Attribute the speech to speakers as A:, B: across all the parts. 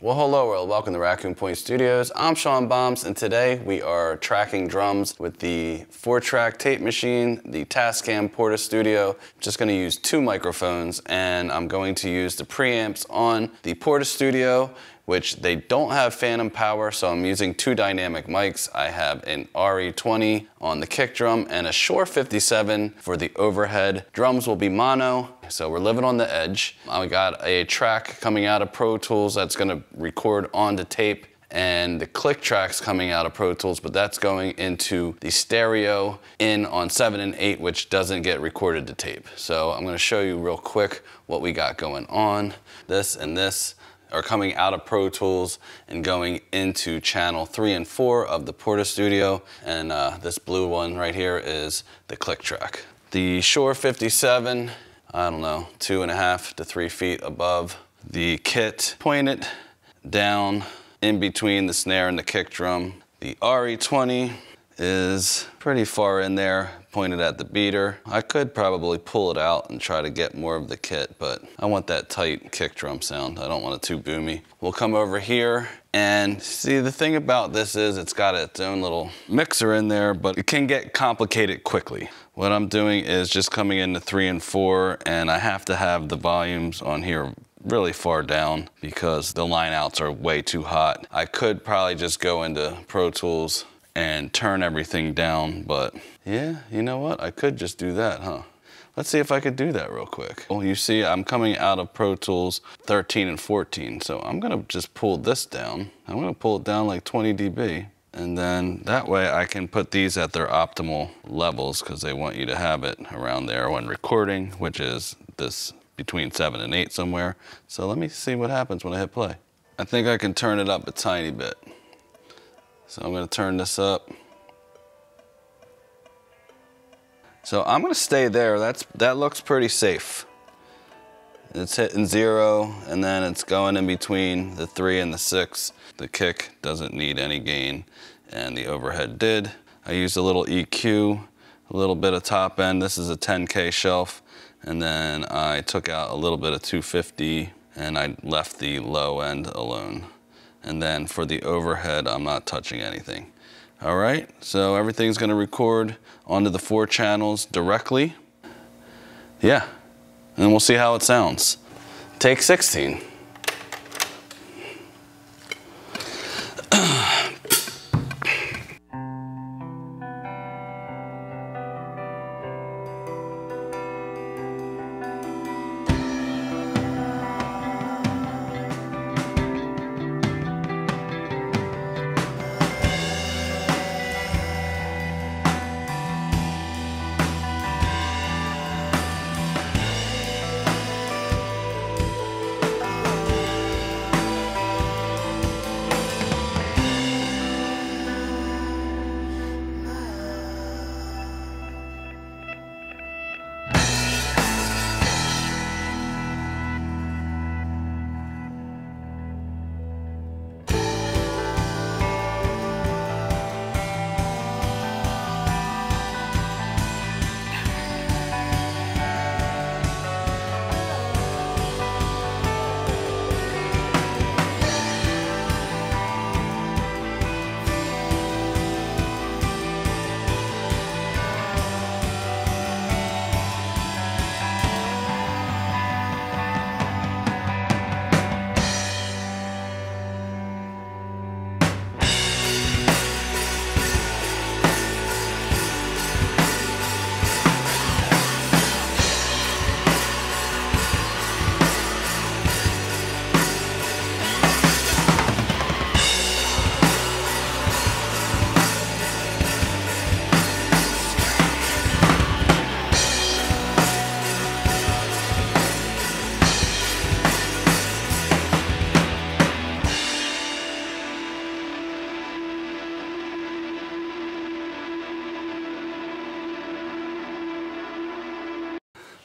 A: Well, hello world, welcome to Raccoon Point Studios. I'm Sean Bombs, and today we are tracking drums with the 4-track tape machine, the Tascam Portastudio. I'm just going to use 2 microphones, and I'm going to use the preamps on the Portastudio, which they don't have phantom power, so I'm using 2 dynamic mics. I have an RE20 on the kick drum and a Shure 57 for the overhead. Drums will be mono, so we're living on the edge. I got a track coming out of Pro Tools that's gonna record onto tape, and the click track's coming out of Pro Tools, but that's going into the stereo in on 7 and 8, which doesn't get recorded to tape. So I'm gonna show you real quick what we got going on. This and this are coming out of Pro Tools and going into channel 3 and 4 of the Portastudio, and this blue one right here is the click track. The Shure 57, I don't know, 2.5 to 3 feet above the kit, pointed down in between the snare and the kick drum. The RE20 is pretty far in there, pointed at the beater. I could probably pull it out and try to get more of the kit, but I want that tight kick drum sound. I don't want it too boomy. We'll come over here, and see, the thing about this is it's got its own little mixer in there, but it can get complicated quickly. What I'm doing is just coming into 3 and 4, and I have to have the volumes on here really far down because the line outs are way too hot. I could probably just go into Pro Tools and turn everything down, but yeah, you know what? I could just do that, huh? Let's see if I could do that real quick. Well, you see, I'm coming out of Pro Tools 13 and 14, so I'm gonna just pull this down. I'm gonna pull it down like 20 dB, and then that way I can put these at their optimal levels because they want you to have it around there when recording, which is this between 7 and 8 somewhere. So let me see what happens when I hit play. I think I can turn it up a tiny bit. So I'm gonna turn this up. So I'm gonna stay there. That looks pretty safe. It's hitting 0, and then it's going in between the 3 and the 6. The kick doesn't need any gain, and the overhead did. I used a little EQ, a little bit of top end. This is a 10K shelf, and then I took out a little bit of 250, and I left the low end alone. And then for the overhead, I'm not touching anything. All right, so everything's gonna record onto the 4 channels directly. Yeah, and we'll see how it sounds. Take 16.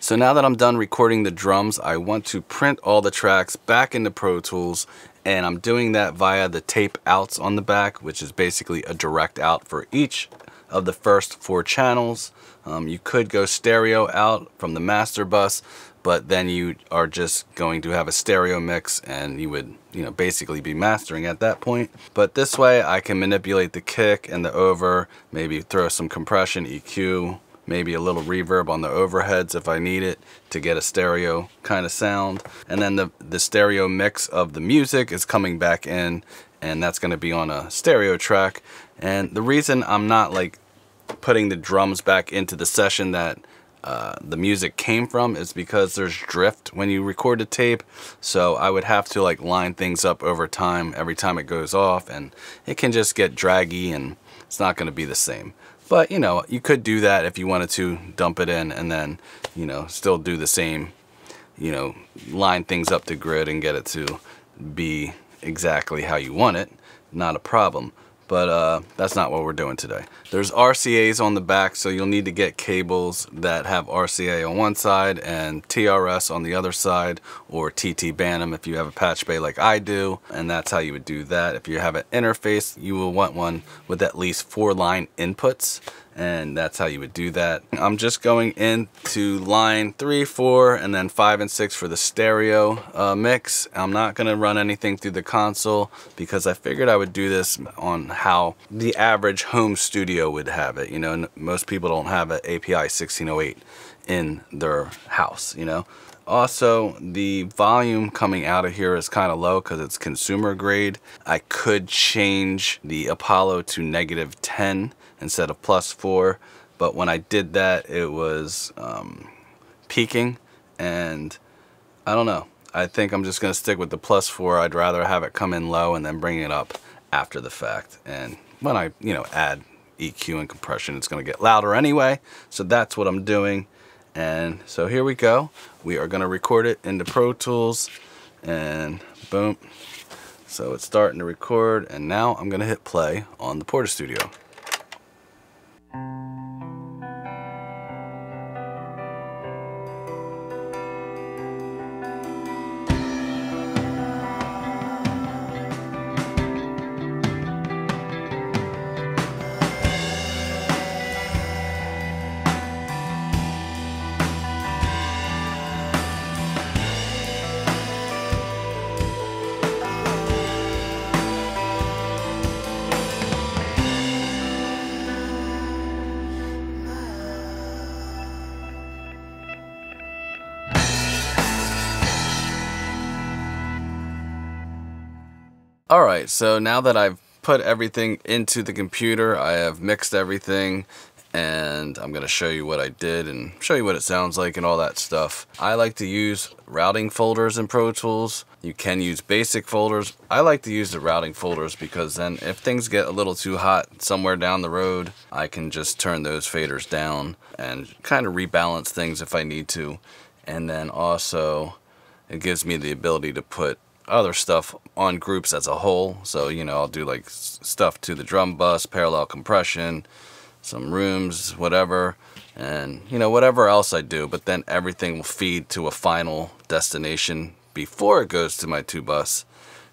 A: So now that I'm done recording the drums, I want to print all the tracks back into Pro Tools, and I'm doing that via the tape outs on the back, which is basically a direct out for each of the first 4 channels. You could go stereo out from the master bus, but then you are just going to have a stereo mix, and you would, you know, basically be mastering at that point. But this way I can manipulate the kick and the over, maybe throw some compression, EQ, maybe a little reverb on the overheads if I need it to get a stereo kind of sound. And then the stereo mix of the music is coming back in, and that's going to be on a stereo track. And the reason I'm not like putting the drums back into the session that the music came from is because there's drift when you record a tape. So I would have to like line things up over time every time it goes off, and it can just get draggy and it's not going to be the same. But, you know, you could do that if you wanted to dump it in and then, you know, still do the same, you know, line things up to grid and get it to be exactly how you want it. Not a problem. But that's not what we're doing today. There's RCAs on the back, so you'll need to get cables that have RCA on one side and TRS on the other side, or TT Bantam if you have a patch bay like I do, and that's how you would do that. If you have an interface, you will want one with at least 4 line inputs, and that's how you would do that. I'm just going into line 3, 4, and then 5 and 6 for the stereo mix. I'm not going to run anything through the console because I figured I would do this on how the average home studio would have it. You know, most people don't have an API 1608 in their house, you know. Also, the volume coming out of here is kind of low because it's consumer grade. I could change the Apollo to -10 instead of +4, but when I did that, it was peaking, and I don't know. I think I'm just going to stick with the +4. I'd rather have it come in low and then bring it up after the fact. And when I, you know, add EQ and compression, it's going to get louder anyway. So that's what I'm doing. And so here we go. We are going to record it into Pro Tools, and boom. So it's starting to record, and now I'm going to hit play on the Portastudio. Alright, so now that I've put everything into the computer, I have mixed everything, and I'm going to show you what I did and show you what it sounds like and all that stuff. I like to use routing folders in Pro Tools. You can use basic folders. I like to use the routing folders because then if things get a little too hot somewhere down the road, I can just turn those faders down and kind of rebalance things if I need to. And then also it gives me the ability to put other stuff on groups as a whole. So, you know, I'll do like stuff to the drum bus, parallel compression, some rooms, whatever, and, you know, whatever else I do, but then everything will feed to a final destination before it goes to my 2-bus.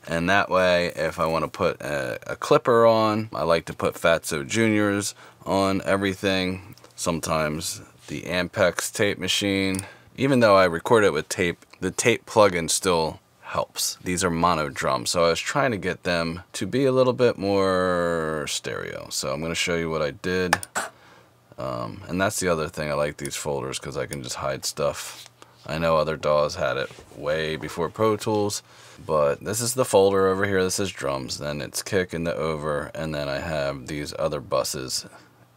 A: And that way, if I want to put a clipper on, I like to put Fatso Juniors on everything. Sometimes the Ampex tape machine. Even though I record it with tape, the tape plugin still helps. These are mono drums, so I was trying to get them to be a little bit more stereo. So I'm going to show you what I did. And that's the other thing, I like these folders because I can just hide stuff. I know other DAWs had it way before Pro Tools, but this is the folder over here. This is drums, then it's kick and the over, and then I have these other buses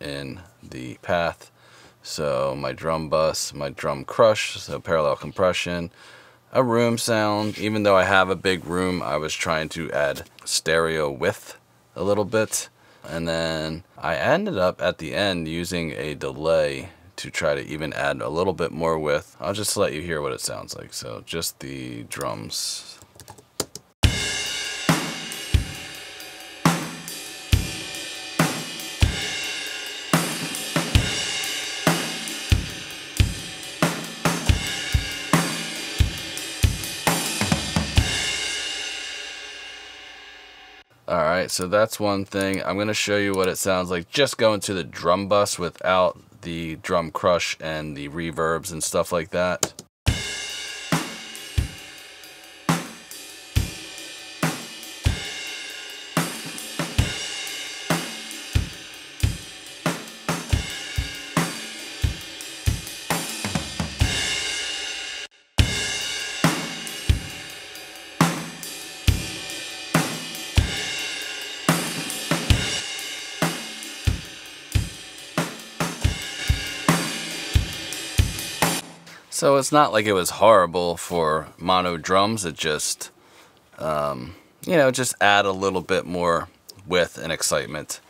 A: in the path. So my drum bus, my drum crush, so parallel compression, a room sound. Even though I have a big room, I was trying to add stereo width a little bit. And then I ended up at the end using a delay to try to even add a little bit more width. I'll just let you hear what it sounds like. So just the drums. Alright, so that's one thing. I'm going to show you what it sounds like just going to the drum bus without the drum crush and the reverbs and stuff like that. So it's not like it was horrible for mono drums. It just, you know, just add a little bit more width and excitement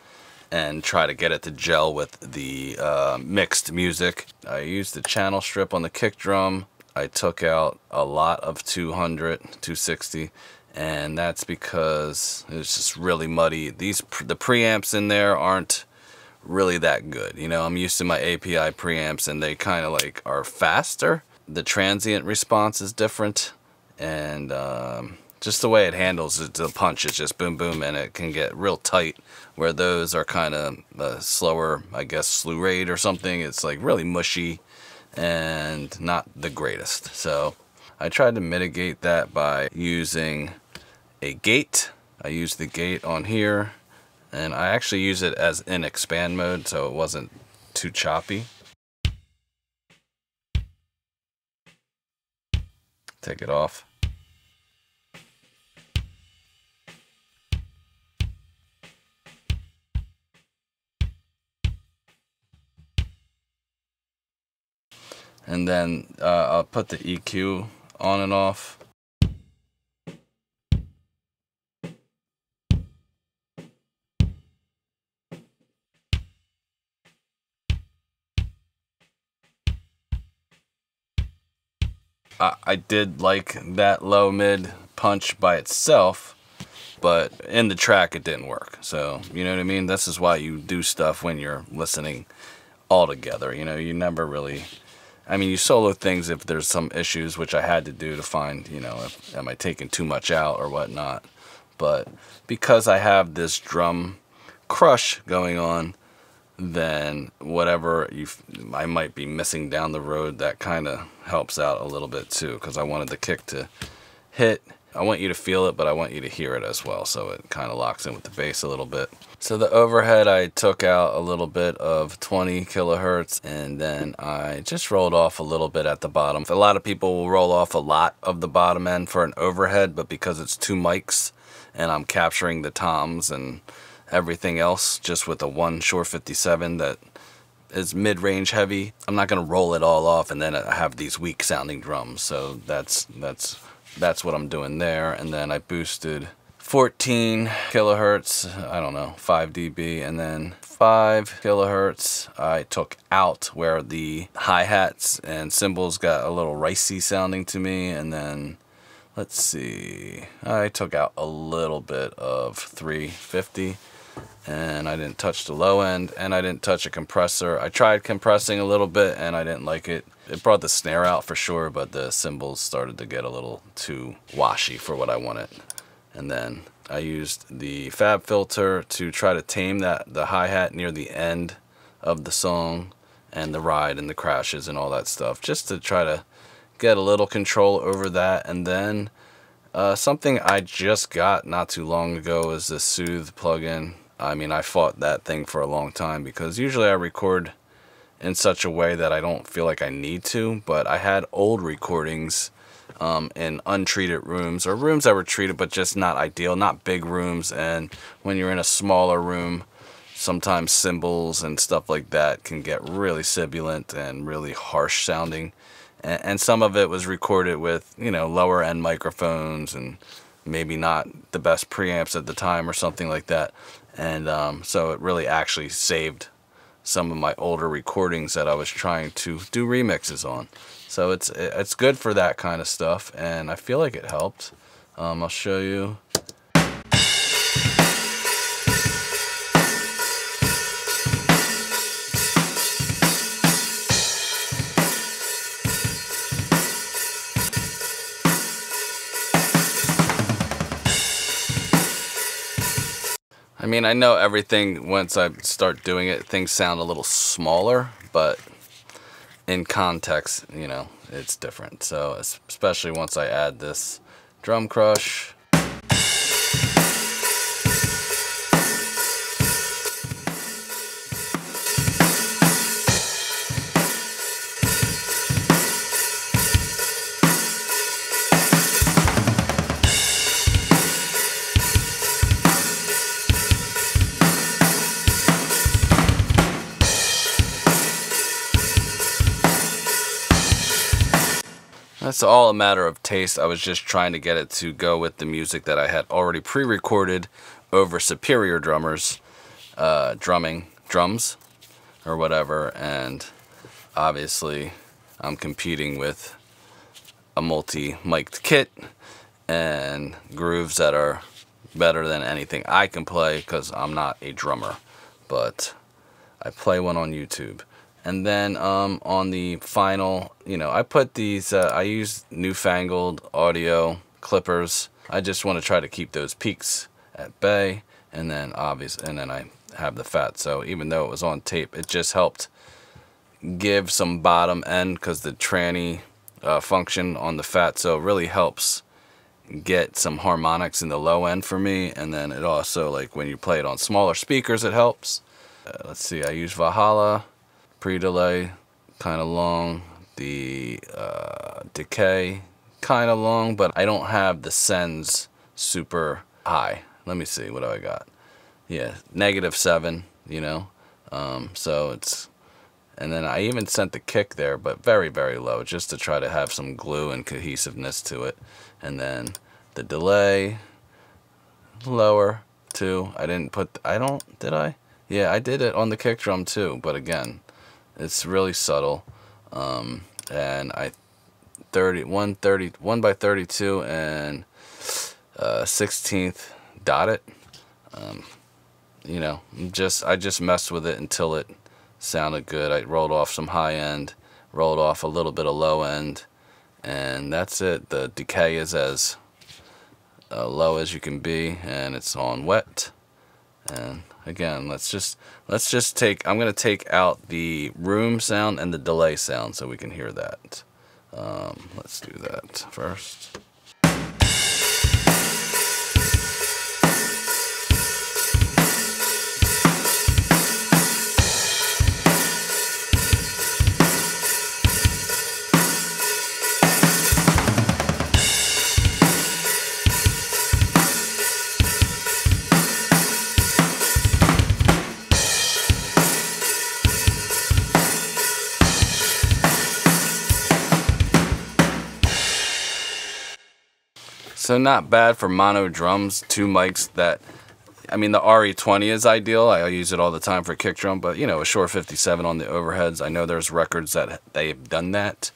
A: and try to get it to gel with the mixed music. I used the channel strip on the kick drum. I took out a lot of 200, 260, and that's because it's just really muddy. The preamps in there aren't really that good. You know, I'm used to my API preamps and they kind of like are faster. The transient response is different, and just the way it handles it, the punch is just boom boom, and it can get real tight, where those are kind of slower, I guess slew rate or something. It's like really mushy and not the greatest. So I tried to mitigate that by using a gate. I used the gate on here, and I actually use it as in expand mode, so it wasn't too choppy. Take it off. And then I'll put the EQ on and off. I did like that low mid punch by itself, but in the track it didn't work. So, you know what I mean? This is why you do stuff when you're listening all together. You know, you never really, I mean, you solo things if there's some issues, which I had to do to find, you know, if, am I taking too much out or whatnot. But because I have this drum crush going on, then whatever I might be missing down the road, that kind of helps out a little bit too, because I wanted the kick to hit. I want you to feel it, but I want you to hear it as well, so it kind of locks in with the bass a little bit. So the overhead, I took out a little bit of 20 kilohertz, and then I just rolled off a little bit at the bottom. A lot of people will roll off a lot of the bottom end for an overhead, but because it's two mics and I'm capturing the toms and everything else just with a one Shure 57 that is mid-range heavy, I'm not going to roll it all off and then I have these weak sounding drums. So that's what I'm doing there. And then I boosted 14 kilohertz, I don't know, 5 dB, and then 5 kilohertz I took out where the hi-hats and cymbals got a little ricey sounding to me. And then let's see, I took out a little bit of 350, and I didn't touch the low end, and I didn't touch a compressor. I tried compressing a little bit and I didn't like it. It brought the snare out for sure, but the cymbals started to get a little too washy for what I wanted. And then I used the fab filter to try to tame the hi-hat near the end of the song, and the ride and the crashes and all that stuff, just to try to get a little control over that. And then something I just got not too long ago is the Soothe plugin. I mean, I fought that thing for a long time because usually I record in such a way that I don't feel like I need to, but I had old recordings in untreated rooms, or rooms that were treated but just not ideal, not big rooms. And when you're in a smaller room, sometimes cymbals and stuff like that can get really sibilant and really harsh sounding. And some of it was recorded with, you know, lower end microphones and maybe not the best preamps at the time or something like that. And so it really actually saved some of my older recordings that I was trying to do remixes on. So it's good for that kind of stuff, and I feel like it helped. I'll show you. I mean, I know everything, once I start doing it, things sound a little smaller, but in context, you know, it's different. So, especially once I add this drum crush. That's all a matter of taste. I was just trying to get it to go with the music that I had already pre-recorded over Superior Drummers, drums or whatever, and obviously I'm competing with a multi-mic'd kit and grooves that are better than anything I can play, because I'm not a drummer, but I play one on YouTube. And then on the final, I put these, I use newfangled audio clippers. I just want to try to keep those peaks at bay, and then I have the fat. So even though it was on tape, it just helped give some bottom end, because the tranny function on the fat, so it really helps get some harmonics in the low end for me. And then it also, like when you play it on smaller speakers, it helps. Let's see, I use Valhalla pre-delay, kind of long, the decay kind of long, but I don't have the sends super high. Let me see, what do I got? Yeah, -7, so it's, and then I even sent the kick there, but very, very low, just to try to have some glue and cohesiveness to it. And then the delay, lower too. Did I? Yeah, I did it on the kick drum too, but again, it's really subtle. And I 1 by 32 and 16th dot it. I just messed with it until it sounded good. I rolled off some high end, rolled off a little bit of low end, and that's it. The decay is as low as you can be, and it's on wet. And again, I'm gonna take out the room sound and the delay sound so we can hear that. Let's do that first. So not bad for mono drums, 2 mics that, the RE20 is ideal. I use it all the time for kick drum, but a Short 57 on the overheads. I know there's records that they've done that,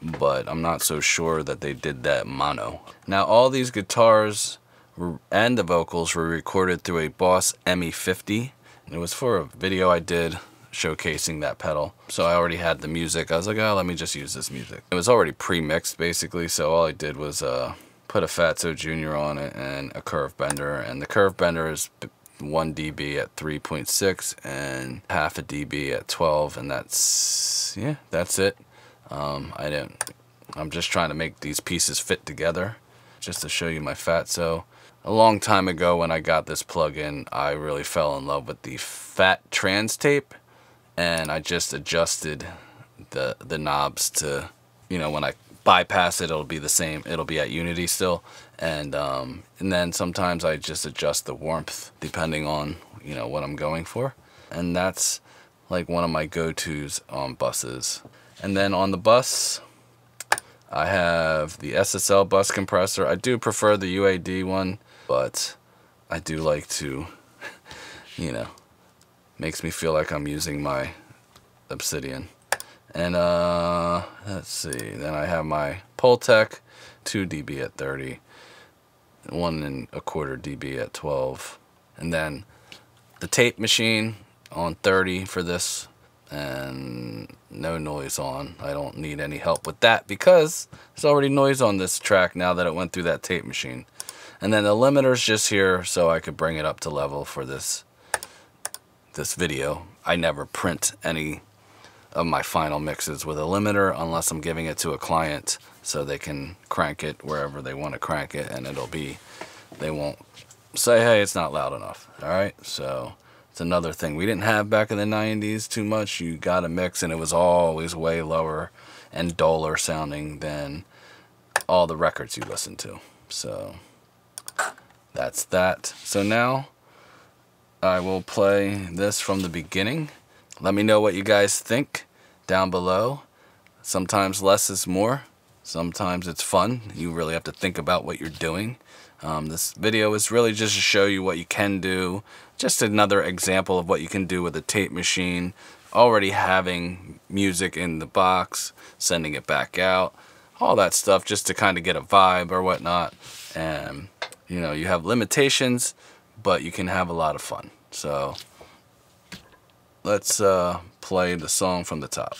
A: but I'm not so sure that they did that mono. Now all these guitars and the vocals were recorded through a Boss ME50. And it was for a video I did showcasing that pedal. So I already had the music. I was like, oh, let me just use this music. It was already pre-mixed basically, so all I did was put a Fatso Jr. on it and a curve bender, and the curve bender is 1 dB at 3.6 and half a dB at 12, and that's it. I'm just trying to make these pieces fit together, just to show you my Fatso. A long time ago when I got this plug-in, I really fell in love with the fat trans tape, and I just adjusted the knobs to, when I bypass it, it'll be the same. It'll be at unity still, and then sometimes I just adjust the warmth depending on what I'm going for, and that's like one of my go-tos on buses. And then on the bus, I have the SSL bus compressor. I do prefer the UAD one, but I do like to, makes me feel like I'm using my Obsidian. And let's see, then I have my Pultec, 2 dB at 30, 1 1/4 dB at 12, and then the tape machine on 30 for this, and no noise on. I don't need any help with that because there's already noise on this track now that it went through that tape machine. And then the limiter's just here so I could bring it up to level for this video. I never print any of my final mixes with a limiter unless I'm giving it to a client so they can crank it wherever they want to crank it, and they won't say, hey, it's not loud enough. Alright, so it's another thing we didn't have back in the 90s too much. You got a mix and it was always way lower and duller sounding than all the records you listen to. So that's that. So now I will play this from the beginning. Let me know what you guys think down below. Sometimes less is more. Sometimes it's fun. You really have to think about what you're doing. This video is really just to show you what you can do. Just another example of what you can do with a tape machine. Already having music in the box, sending it back out, all that stuff just to kind of get a vibe or whatnot. And you know, you have limitations, but you can have a lot of fun. So let's play the song from the top.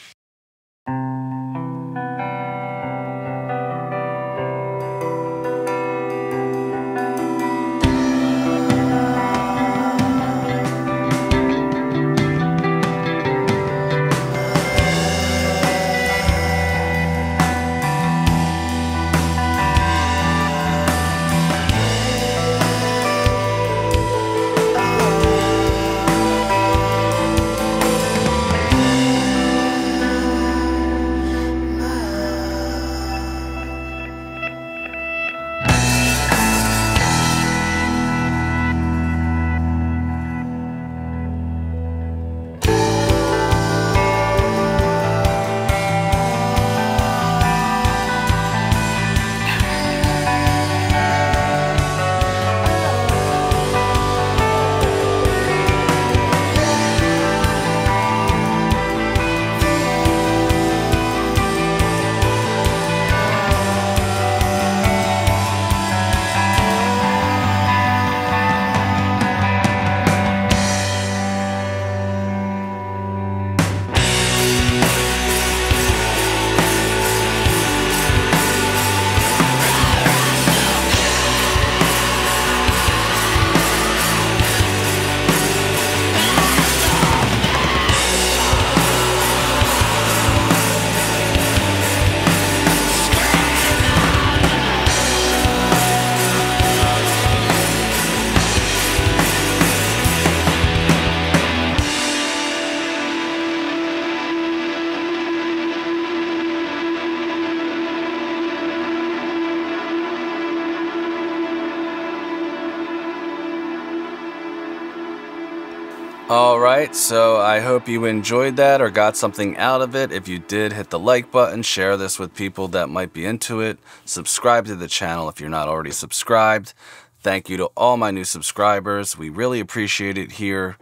A: Alright, so I hope you enjoyed that or got something out of it. If you did, hit the like button, share this with people that might be into it. Subscribe to the channel if you're not already subscribed. Thank you to all my new subscribers. We really appreciate it here.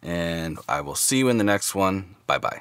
A: And I will see you in the next one. Bye-bye.